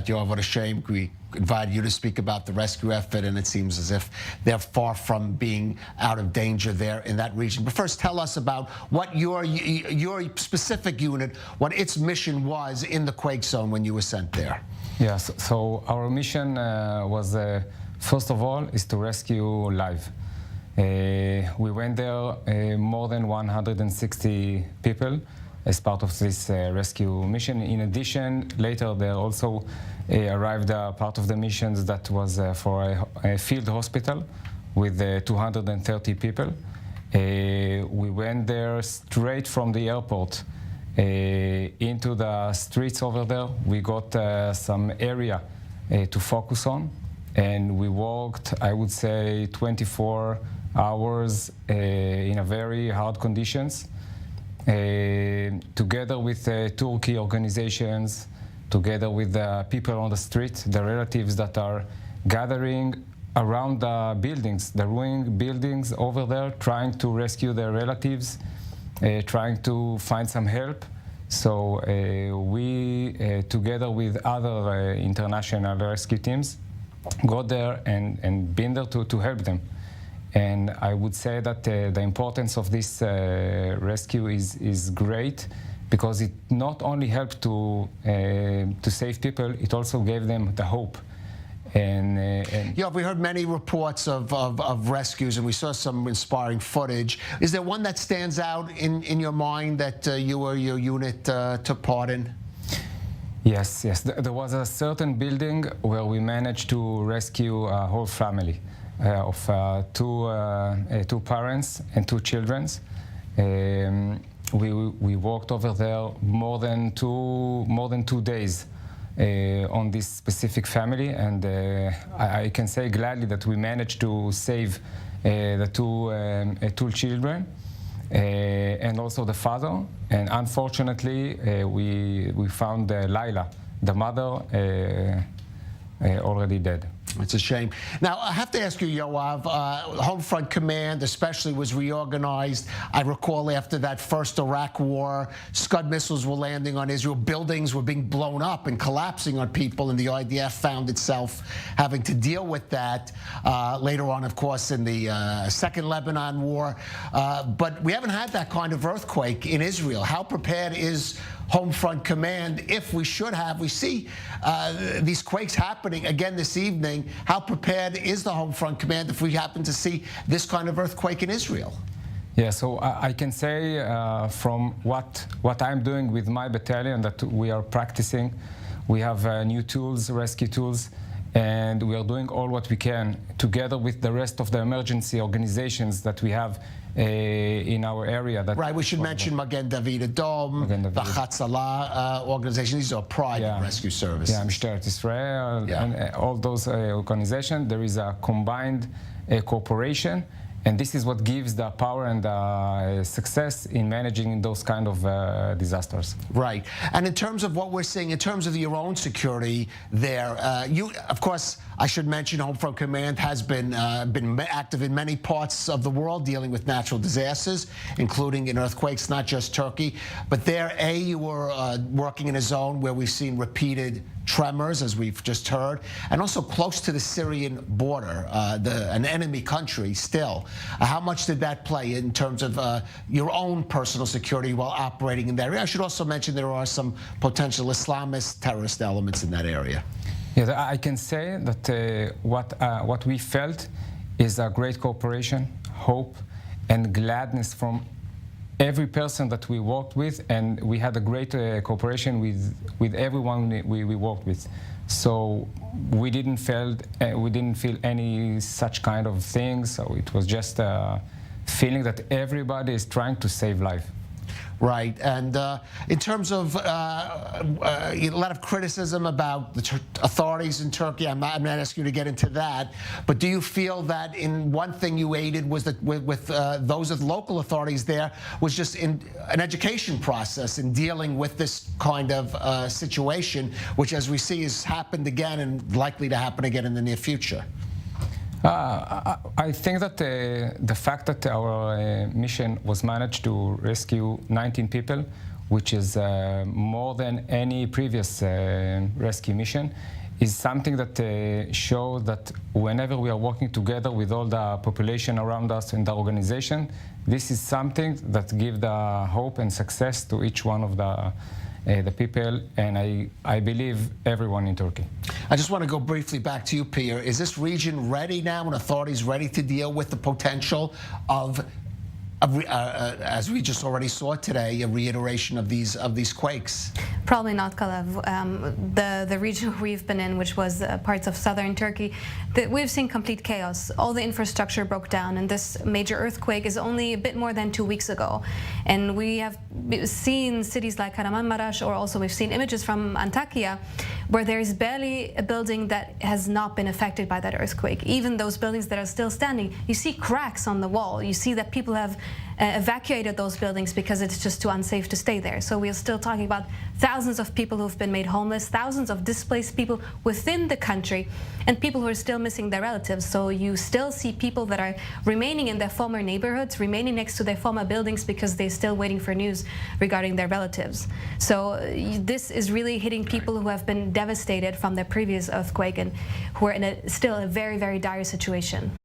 Yoav. What a shame. We invited you to speak about the rescue effort, and it seems as if they're far from being out of danger there in that region. But first, tell us about what your specific unit, what its mission was in the quake zone when you were sent there. Yes, so our mission was, first of all, is to rescue life. We went there, more than 160 people as part of this rescue mission. In addition, later there also arrived a part of the missions that was for a field hospital with 230 people. We went there straight from the airport into the streets over there. We got some area to focus on, and we worked, I would say, 24 hours in a very hard conditions, together with Turkey organizations, together with the people on the street, the relatives that are gathering around the buildings, the ruined buildings over there, trying to rescue their relatives, trying to find some help. So we, together with other international rescue teams, got there and been there to help them. And I would say that the importance of this rescue is great, because it not only helped to save people, it also gave them the hope. Yeah, we heard many reports of rescues, and we saw some inspiring footage. Is there one that stands out in your mind that you or your unit took part in? Yes, yes. There was a certain building where we managed to rescue a whole family of two parents and two children. We walked over there more than two days on this specific family, and I can say gladly that we managed to save the two children and also the father. And unfortunately, we found Laila, the mother, already dead. It's a shame. Now, I have to ask you, Yoav, Home Front Command especially was reorganized. I recall after that first Iraq war, Scud missiles were landing on Israel, buildings were being blown up and collapsing on people, and the IDF found itself having to deal with that later on, of course, in the second Lebanon war. But we haven't had that kind of earthquake in Israel. How prepared is Home Front Command, if we should have? We see these quakes happening again this evening. How prepared is the Home Front Command if we happen to see this kind of earthquake in Israel? Yeah, so I can say from what I'm doing with my battalion that we are practicing. We have new tools, rescue tools, and we are doing all what we can together with the rest of the emergency organizations that we have in our area. Right, we should mention Magen David Adom, the Hatzalah organization. These are private rescue services. Yeah, Mishtarat Israel, and all those organizations. There is a combined corporation, and this is what gives the power and the success in managing those kind of disasters. Right. And in terms of what we're seeing, in terms of your own security there, you, of course, I should mention Home Front Command has been active in many parts of the world dealing with natural disasters, including in earthquakes, not just Turkey. But there, you were working in a zone where we've seen repeated tremors, as we've just heard, and also close to the Syrian border, an enemy country still. How much did that play in terms of your own personal security while operating in that area? I should also mention there are some potential Islamist terrorist elements in that area. Yes, I can say that what we felt is a great cooperation, hope, and gladness from every person that we worked with, and we had a great cooperation with everyone we worked with. So we didn't feel any such kind of things. So it was just a feeling that everybody is trying to save life. Right, and in terms of a lot of criticism about the authorities in Turkey, I'm not asking you to get into that, but do you feel that in one thing you aided was that with those of local authorities there was just in an education process in dealing with this kind of situation, which as we see has happened again and likely to happen again in the near future? I think that the fact that our mission was managed to rescue 19 people which is more than any previous rescue mission, is something that shows that whenever we are working together with all the population around us and the organization, this is something that gives the hope and success to each one of the people, and I believe everyone in Turkey. I just want to go briefly back to you, Pierre. Is this region ready now, and authorities ready to deal with the potential of as we just already saw today, a reiteration of these quakes? Probably not, Calev. The region we've been in, which was parts of southern Turkey, we've seen complete chaos. All the infrastructure broke down, and this major earthquake is only a bit more than 2 weeks ago. And we have seen cities like Kahramanmaraş, or also we've seen images from Antakya, where there is barely a building that has not been affected by that earthquake. Even those buildings that are still standing, you see cracks on the wall. You see that people have evacuated those buildings because it's just too unsafe to stay there. So we're still talking about thousands of people who've been made homeless, thousands of displaced people within the country, and people who are still missing their relatives. So you still see people that are remaining in their former neighborhoods, remaining next to their former buildings because they're still waiting for news regarding their relatives. So this is really hitting people who have been devastated from their previous earthquake and who are in still a very, very dire situation.